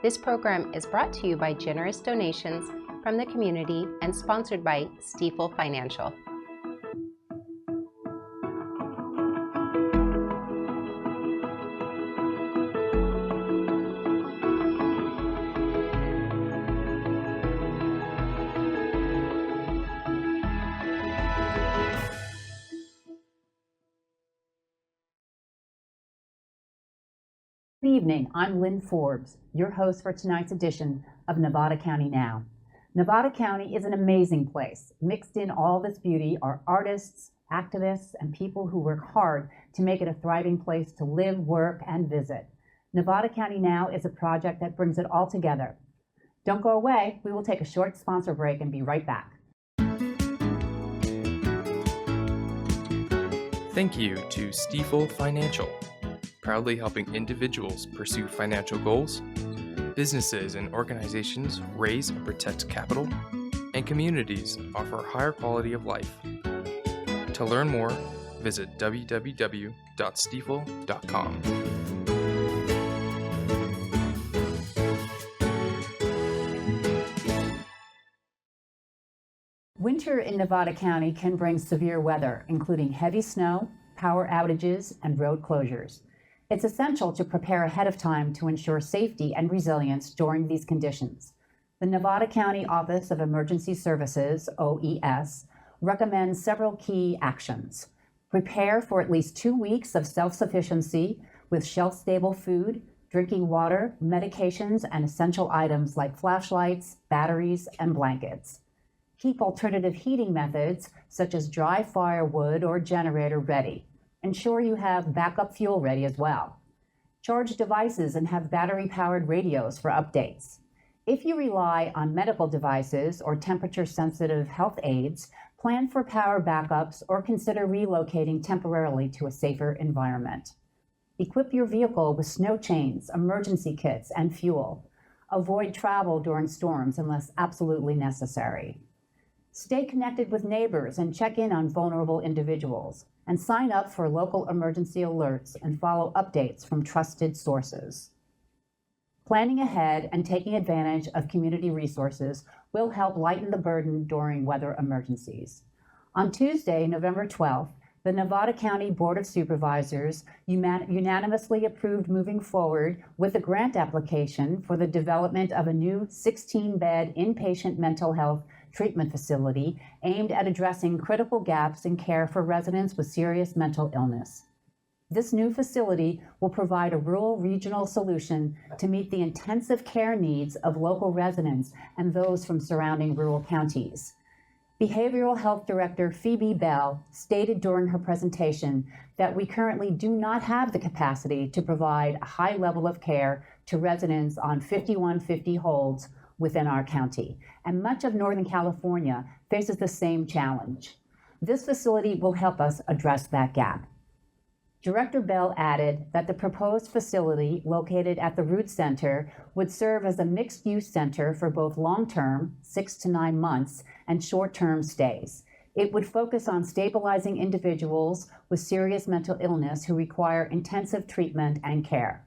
This program is brought to you by generous donations from the community and sponsored by Stifel Financial. Good evening, I'm Lynn Forbes, your host for tonight's edition of Nevada County Now. Nevada County is an amazing place. Mixed in all this beauty are artists, activists, and people who work hard to make it a thriving place to live, work, and visit. Nevada County Now is a project that brings it all together. Don't go away, we will take a short sponsor break and be right back. Thank you to Stifel Financial, proudly helping individuals pursue financial goals, businesses and organizations raise and protect capital, and communities offer a higher quality of life. To learn more, visit www.stifel.com. Winter in Nevada County can bring severe weather, including heavy snow, power outages, and road closures. It's essential to prepare ahead of time to ensure safety and resilience during these conditions. The Nevada County Office of Emergency Services, OES, recommends several key actions. Prepare for at least 2 weeks of self-sufficiency with shelf-stable food, drinking water, medications, and essential items like flashlights, batteries, and blankets. Keep alternative heating methods, such as dry firewood or generator, ready. Ensure you have backup fuel ready as well. Charge devices and have battery-powered radios for updates. If you rely on medical devices or temperature-sensitive health aids, plan for power backups or consider relocating temporarily to a safer environment. Equip your vehicle with snow chains, emergency kits, and fuel. Avoid travel during storms unless absolutely necessary. Stay connected with neighbors and check in on vulnerable individuals, and sign up for local emergency alerts and follow updates from trusted sources. Planning ahead and taking advantage of community resources will help lighten the burden during weather emergencies. On Tuesday, November 12th, the Nevada County Board of Supervisors unanimously approved moving forward with a grant application for the development of a new 16-bed inpatient mental health treatment facility aimed at addressing critical gaps in care for residents with serious mental illness. This new facility will provide a rural regional solution to meet the intensive care needs of local residents and those from surrounding rural counties. Behavioral Health Director Phoebe Bell stated during her presentation that we currently do not have the capacity to provide a high level of care to residents on 5150 holds within our county, and much of Northern California faces the same challenge. This facility will help us address that gap. Director Bell added that the proposed facility located at the Root Center would serve as a mixed-use center for both long-term, 6 to 9 months, and short-term stays. It would focus on stabilizing individuals with serious mental illness who require intensive treatment and care.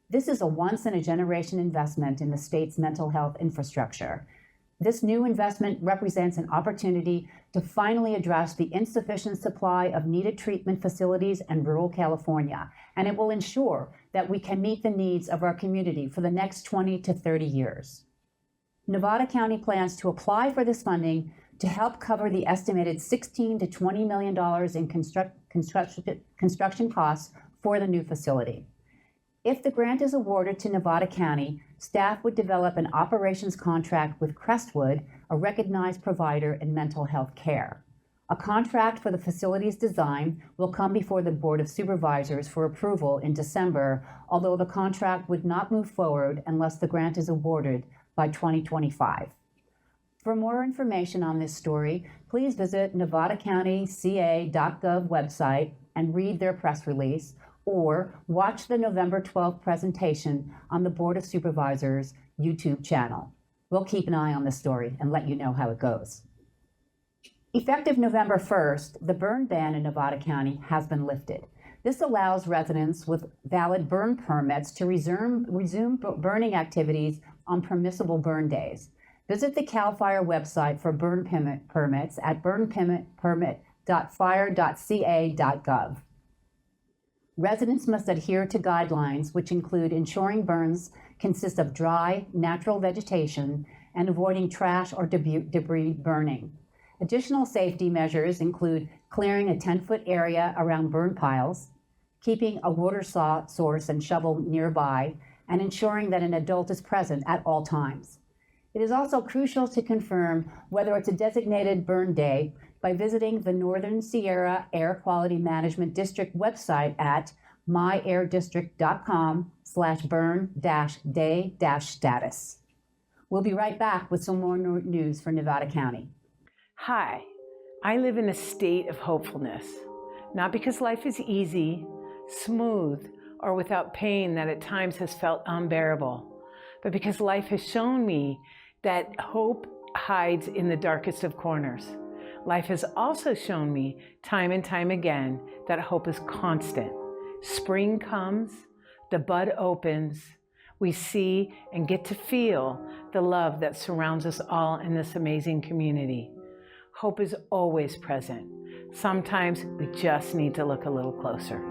This is a once-in-a-generation investment in the state's mental health infrastructure. This new investment represents an opportunity to finally address the insufficient supply of needed treatment facilities in rural California, and it will ensure that we can meet the needs of our community for the next 20 to 30 years. Nevada County plans to apply for this funding to help cover the estimated $16 to $20 million in construction costs for the new facility. If the grant is awarded to Nevada County, staff would develop an operations contract with Crestwood, a recognized provider in mental health care. A contract for the facility's design will come before the Board of Supervisors for approval in December, although the contract would not move forward unless the grant is awarded by 2025. For more information on this story, please visit nevadacountyca.gov website and read their press release, or watch the November 12th presentation on the Board of Supervisors YouTube channel. We'll keep an eye on this story and let you know how it goes. Effective November 1st, the burn ban in Nevada County has been lifted. This allows residents with valid burn permits to resume burning activities on permissible burn days. Visit the CAL FIRE website for burn permits at burnpermit.fire.ca.gov. Residents must adhere to guidelines, which include ensuring burns consist of dry, natural vegetation and avoiding trash or debris burning. Additional safety measures include clearing a 10-foot area around burn piles, keeping a water source and shovel nearby, and ensuring that an adult is present at all times. It is also crucial to confirm whether it's a designated burn day by visiting the Northern Sierra Air Quality Management District website at myairdistrict.com/burn-day-status. We'll be right back with some more news for Nevada County. Hi, I live in a state of hopefulness, not because life is easy, smooth, or without pain that at times has felt unbearable, but because life has shown me that hope hides in the darkest of corners. Life has also shown me time and time again that hope is constant. Spring comes, the bud opens, we see and get to feel the love that surrounds us all in this amazing community. Hope is always present. Sometimes we just need to look a little closer.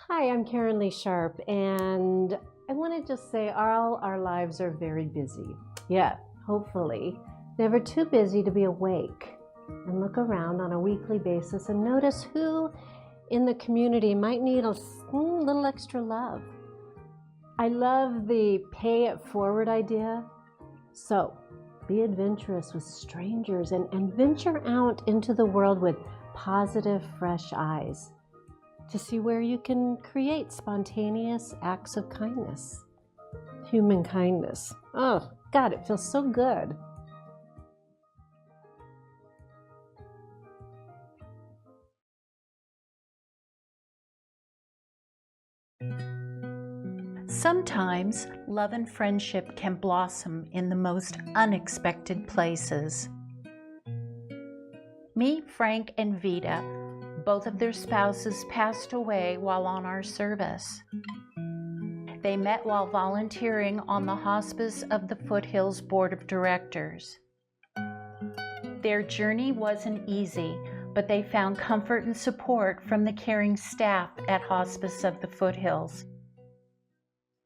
Hi, I'm Karen Lee Sharp, and I want to just say all our lives are very busy, yet hopefully never too busy to be awake and look around on a weekly basis and notice who in the community might need a little extra love. I love the pay it forward idea, so be adventurous with strangers and venture out into the world with positive, fresh eyes to see where you can create spontaneous acts of kindness. Human kindness. Oh, God, it feels so good. Sometimes love and friendship can blossom in the most unexpected places. Meet Frank and Vita. Both of their spouses passed away while on our service. They met while volunteering on the Hospice of the Foothills Board of Directors. Their journey wasn't easy, but they found comfort and support from the caring staff at Hospice of the Foothills.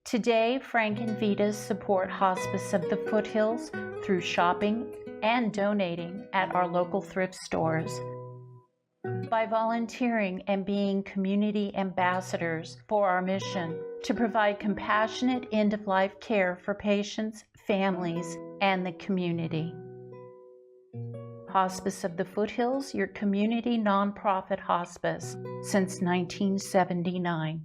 Today, Frank and Vita support Hospice of the Foothills through shopping and donating at our local thrift stores. By volunteering and being community ambassadors for our mission to provide compassionate end-of-life care for patients, families, and the community. Hospice of the Foothills, your community nonprofit hospice since 1979.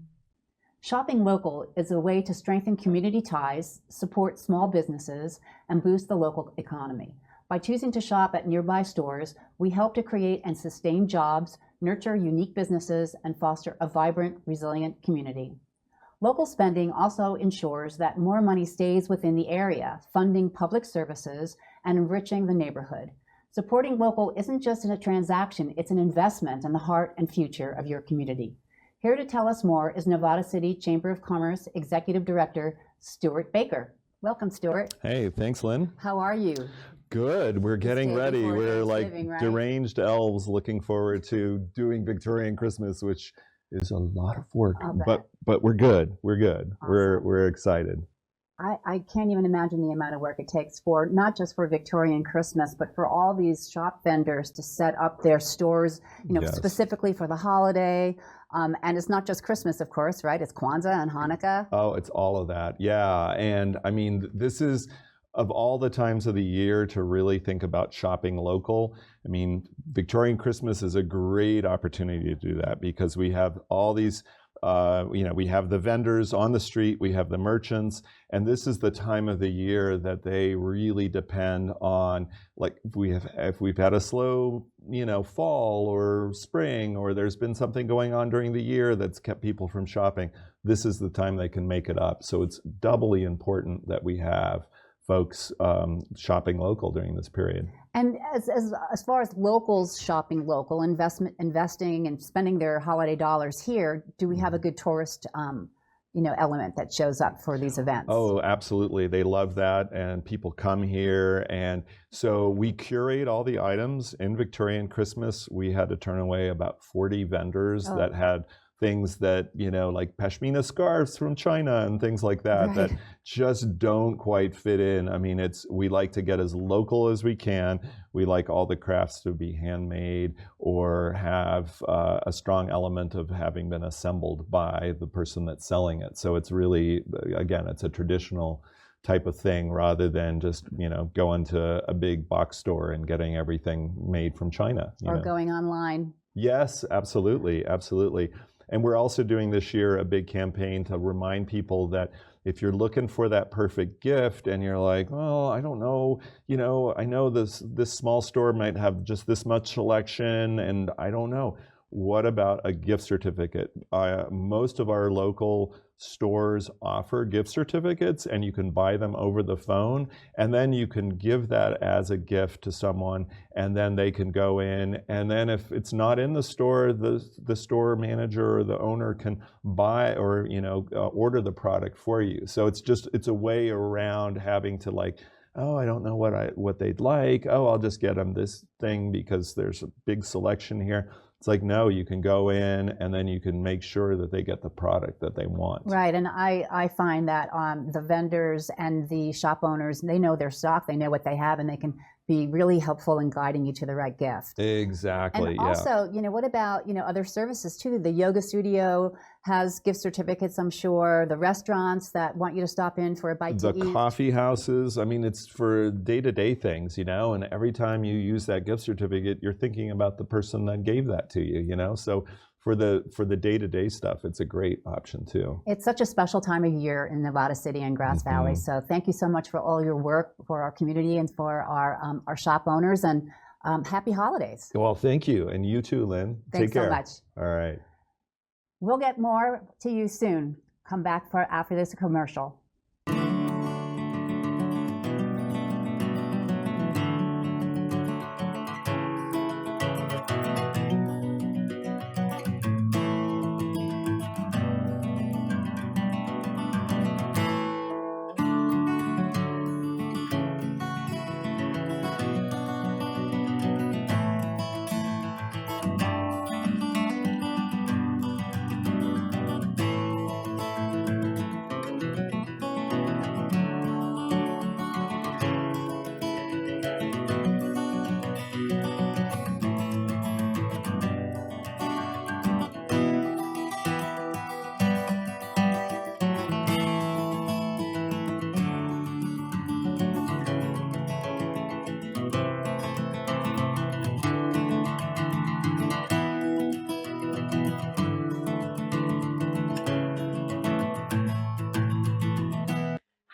Shopping local is a way to strengthen community ties, support small businesses, and boost the local economy. By choosing to shop at nearby stores, we help to create and sustain jobs, nurture unique businesses, and foster a vibrant, resilient community. Local spending also ensures that more money stays within the area, funding public services and enriching the neighborhood. Supporting local isn't just a transaction, it's an investment in the heart and future of your community. Here to tell us more is Nevada City Chamber of Commerce Executive Director, Stuart Baker. Welcome, Stuart. Hey, thanks, Lynn. How are you? Good. We're getting ready. We're like right? deranged elves looking forward to doing Victorian Christmas, which is a lot of work, but we're good. We're good. Awesome. We're excited. I can't even imagine the amount of work it takes for not just for Victorian Christmas, but for all these shop vendors to set up their stores, Yes. specifically for the holiday. And it's not just Christmas, of course, right? It's Kwanzaa and Hanukkah. Oh, it's all of that. Yeah. And I mean, this is of all the times of the year to really think about shopping local. I mean, Victorian Christmas is a great opportunity to do that because we have all these we have the vendors on the street, we have the merchants, and this is the time of the year that they really depend on, like if we've had a slow, fall or spring, or there's been something going on during the year that's kept people from shopping, this is the time they can make it up. So it's doubly important that we have folks shopping local during this period. And as far as locals shopping local, investing and spending their holiday dollars here, do we have a good tourist element that shows up for these events? Oh, absolutely. They love that, and people come here. And so we curate all the items. In Victorian Christmas, we had to turn away about 40 vendors that had things that, like pashmina scarves from China and things like that, that just don't quite fit in. I mean, we like to get as local as we can. We like all the crafts to be handmade or have a strong element of having been assembled by the person that's selling it. So it's really, again, it's a traditional type of thing rather than just, going to a big box store and getting everything made from China. Or going online. Yes, absolutely, absolutely. And we're also doing this year a big campaign to remind people that if you're looking for that perfect gift and you're like, oh, I don't know, I know this small store might have just this much selection and I don't know. What about a gift certificate? Most of our local stores offer gift certificates and you can buy them over the phone, and then you can give that as a gift to someone, and then they can go in, and then if it's not in the store, the store manager or the owner can buy or order the product for you. So it's a way around having to oh, I don't know what they'd like. Oh, I'll just get them this thing because there's a big selection here. It's like, no, you can go in and then you can make sure that they get the product that they want. Right, and I find that the vendors and the shop owners, they know their stock, they know what they have, and they can be really helpful in guiding you to the right gift. Exactly, and also, what about, other services too? The yoga studio has gift certificates, I'm sure. The restaurants that want you to stop in for a bite to eat. The coffee houses, I mean, it's for day-to-day things, and every time you use that gift certificate, you're thinking about the person that gave that to you, So for the day-to-day stuff, it's a great option too. It's such a special time of year in Nevada City and Grass Valley. So thank you so much for all your work for our community and for our shop owners, and happy holidays. Well, thank you. And you too, Lynn. Thanks Take care. so much. All right. We'll get more to you soon. Come back after this commercial.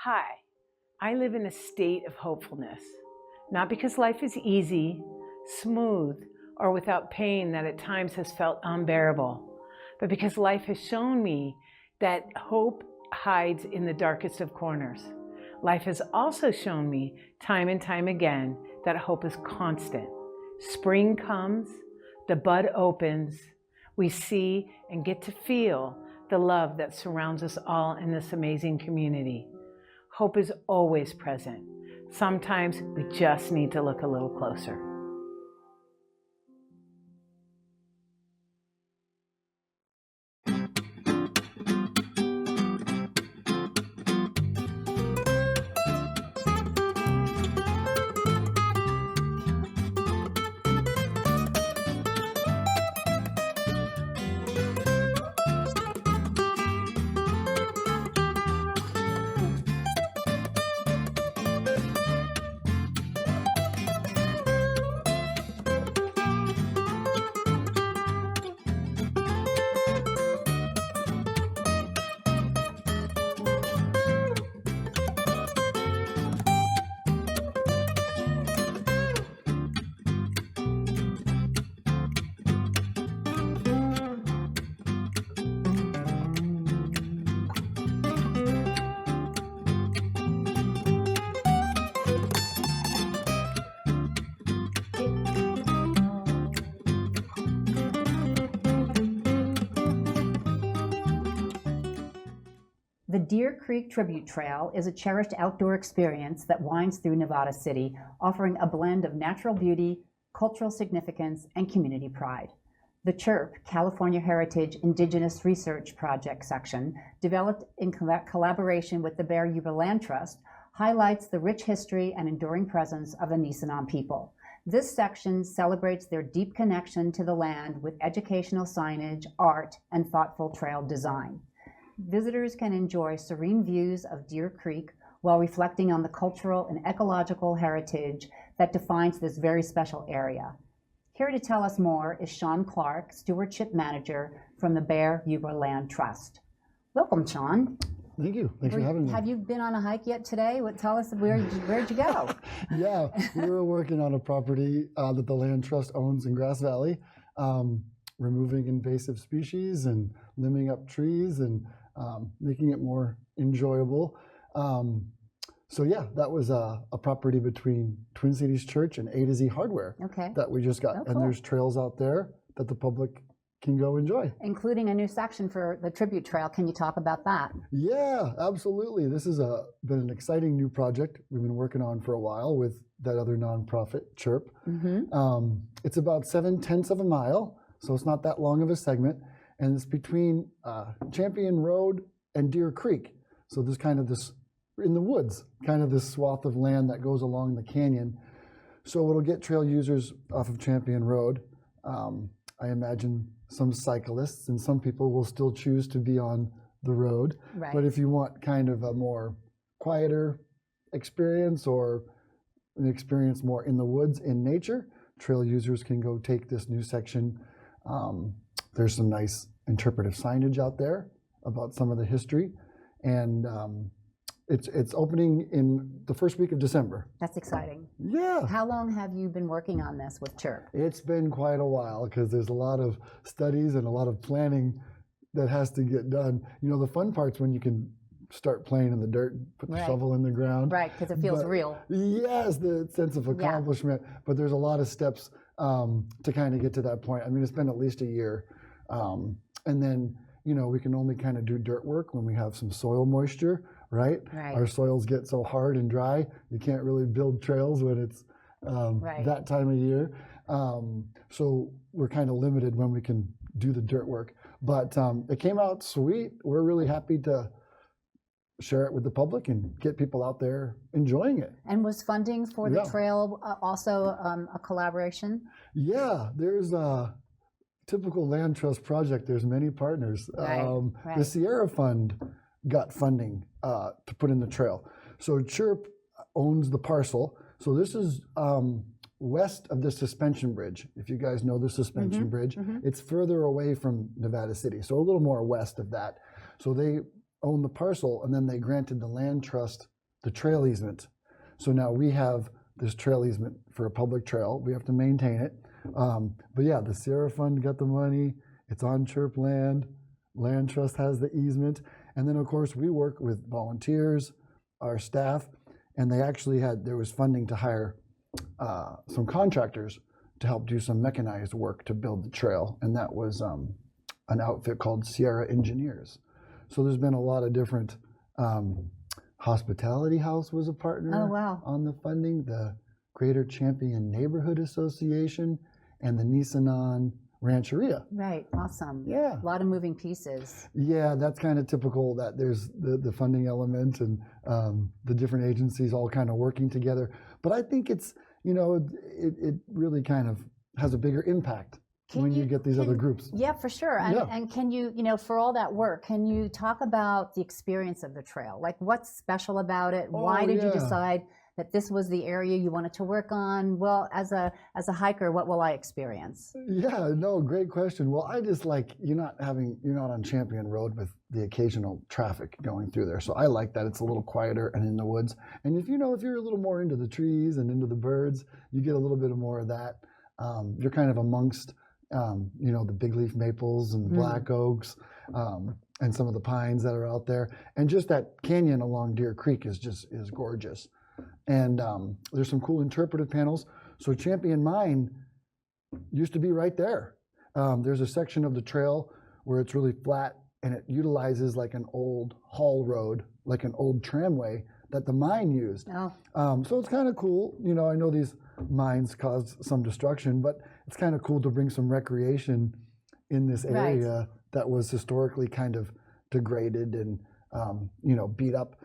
Hi, I live in a state of hopefulness, not because life is easy, smooth, or without pain that at times has felt unbearable, but because life has shown me that hope hides in the darkest of corners. Life has also shown me time and time again that hope is constant. Spring comes, the bud opens, we see and get to feel the love that surrounds us all in this amazing community. Hope is always present. Sometimes we just need to look a little closer. The Deer Creek Tribute Trail is a cherished outdoor experience that winds through Nevada City, offering a blend of natural beauty, cultural significance, and community pride. The CHIRP, California Heritage Indigenous Research Project section, developed in collaboration with the Bear Yuba Land Trust, highlights the rich history and enduring presence of the Nisenan people. This section celebrates their deep connection to the land with educational signage, art, and thoughtful trail design. Visitors can enjoy serene views of Deer Creek while reflecting on the cultural and ecological heritage that defines this very special area. Here to tell us more is Sean Clark, Stewardship Manager from the Bear Yuba Land Trust. Welcome, Sean. Thank you. Thanks for having me. Have you been on a hike yet today? Tell us, where'd you go? Yeah, we were working on a property that the Land Trust owns in Grass Valley, removing invasive species and limbing up trees and making it more enjoyable. So yeah, that was a property between Twin Cities Church and A to Z Hardware that we just got. Oh, and cool. There's trails out there that the public can go enjoy. Including a new section for the Tribute Trail. Can you talk about that? Yeah, absolutely. This has been an exciting new project we've been working on for a while with that other nonprofit, CHIRP. Mm-hmm. It's about 7/10 of a mile, so it's not that long of a segment. And it's between Champion Road and Deer Creek. So there's kind of this, in the woods, kind of this swath of land that goes along the canyon. So it'll get trail users off of Champion Road. I imagine some cyclists and some people will still choose to be on the road. Right. But if you want kind of a more quieter experience or an experience more in the woods, in nature, trail users can go take this new section. There's some nice interpretive signage out there about some of the history, and it's opening in the first week of December. That's exciting. Yeah. How long have you been working on this with CHIRP? It's been quite a while because there's a lot of studies and a lot of planning that has to get done. You know, the fun part's when you can start playing in the dirt, put the shovel in the ground. Right, because it feels real. Yes, the sense of accomplishment. Yeah. But there's a lot of steps to kind of get to that point. I mean, it's been at least a year. And then, you know, we can only kind of do dirt work when we have some soil moisture, right? Our soils get so hard and dry, you can't really build trails when it's that time of year. So we're kind of limited when we can do the dirt work. But it came out sweet. We're really happy to share it with the public and get people out there enjoying it. And was funding for the trail also a collaboration? Yeah, there's a typical land trust project. There's many partners. The Sierra Fund got funding to put in the trail. So CHIRP owns the parcel. So this is west of the suspension bridge. If you guys know the suspension bridge, it's further away from Nevada City. So a little more west of that. So they own the parcel, and then they granted the land trust the trail easement. So now we have this trail easement for a public trail. We have to maintain it. But yeah, the Sierra Fund got the money. It's on CHIRP land. Land Trust has the easement. And then, of course, we work with volunteers, our staff, and there was funding to hire some contractors to help do some mechanized work to build the trail. And that was an outfit called Sierra Engineers. So there's been a lot of different, Hospitality House was a partner on the funding, the Greater Champion Neighborhood Association, and the Nisanan Rancheria. Right, awesome. Yeah. A lot of moving pieces. Yeah, that's kind of typical that there's the funding element and the different agencies all kind of working together. But I think it's, it really kind of has a bigger impact when you get these other groups. Yeah, for sure. And can you, for all that work, can you talk about the experience of the trail? Like what's special about it? Why did you decide that this was the area you wanted to work on? Well, as a hiker, what will I experience? Yeah, no, great question. Well, I just like, you're not on Champion Road with the occasional traffic going through there. So I like that it's a little quieter and in the woods. And if you're a little more into the trees and into the birds, you get a little bit more of that. You're kind of amongst the big leaf maples and the black oaks, and some of the pines that are out there. And just that canyon along Deer Creek is gorgeous. And there's some cool interpretive panels. So Champion Mine used to be right there. There's a section of the trail where it's really flat and it utilizes like an old haul road, like an old tramway that the mine used. So it's kind of cool. I know these mines caused some destruction, but it's kind of cool to bring some recreation in this area that was historically kind of degraded and, beat up.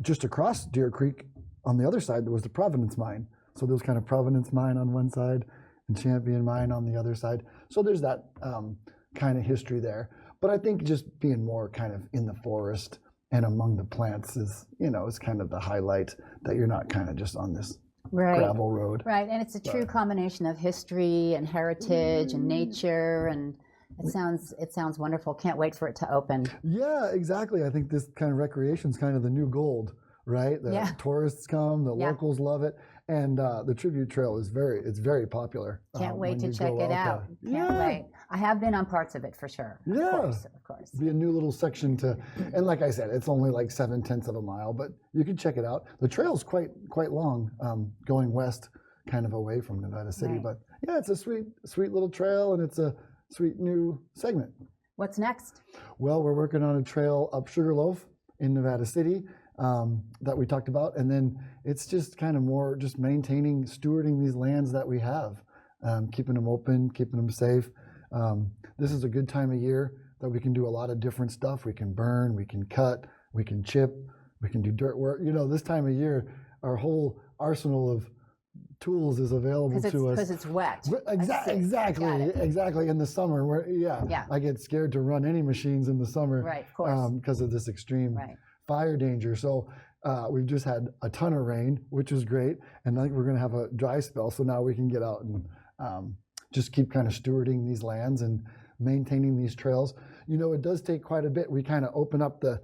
Just across Deer Creek on the other side, there was the Providence Mine. So there was kind of Providence Mine on one side and Champion Mine on the other side. So there's that kind of history there. But I think just being more kind of in the forest and among the plants is kind of the highlight, that you're not kind of just on this gravel road. Right, and it's a true combination of history and heritage and nature, and it sounds wonderful. Can't wait for it to open. Yeah, exactly. I think this kind of recreation is kind of the new gold, right? The tourists come, the locals love it, and the tribute trail is very popular. Can't wait to check it out. Can't wait. I have been on parts of it for sure. Yeah, of course. Be a new little section and like I said, it's only like 0.7 of a mile, but you can check it out. The trail's quite long, going west, kind of away from Nevada City. But yeah, it's a sweet little trail, and it's a sweet new segment. What's next? Well, we're working on a trail up Sugarloaf in Nevada City that we talked about, and then it's just kind of more just maintaining, stewarding these lands that we have, keeping them open, keeping them safe. This is a good time of year that we can do a lot of different stuff. We can burn, we can cut, we can chip, we can do dirt work. This time of year, our whole arsenal of tools is available to us. Because it's wet. Exactly. In the summer, I get scared to run any machines in the summer, right, of course, because of this extreme fire danger. So we've just had a ton of rain, which is great, and I think we're going to have a dry spell. So now we can get out and just keep kind of stewarding these lands and maintaining these trails. It does take quite a bit. We kind of open up the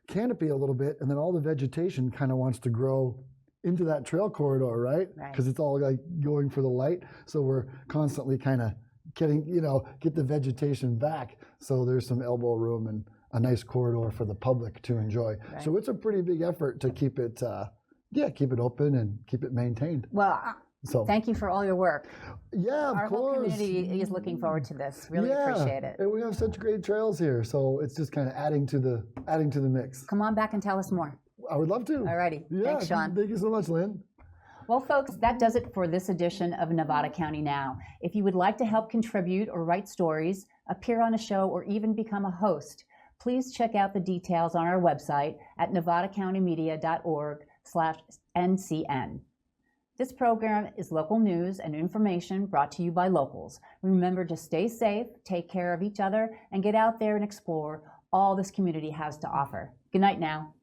canopy a little bit, and then all the vegetation kind of wants to grow into that trail corridor, right? Because it's all like going for the light. So we're constantly kind of get the vegetation back. So there's some elbow room and a nice corridor for the public to enjoy. Right. So it's a pretty big effort to keep it, keep it open and keep it maintained. Well, thank you for all your work. Yeah, Our whole community is looking forward to this. Really appreciate it. And we have such great trails here, so it's just kind of adding to the mix. Come on back and tell us more. I would love to. All righty. Thanks, Sean. Thank you so much, Lynn. Well, folks, that does it for this edition of Nevada County Now. If you would like to help contribute or write stories, appear on a show, or even become a host, please check out the details on our website at nevadacountymedia.org/NCN. This program is local news and information brought to you by locals. Remember to stay safe, take care of each other, and get out there and explore all this community has to offer. Good night now.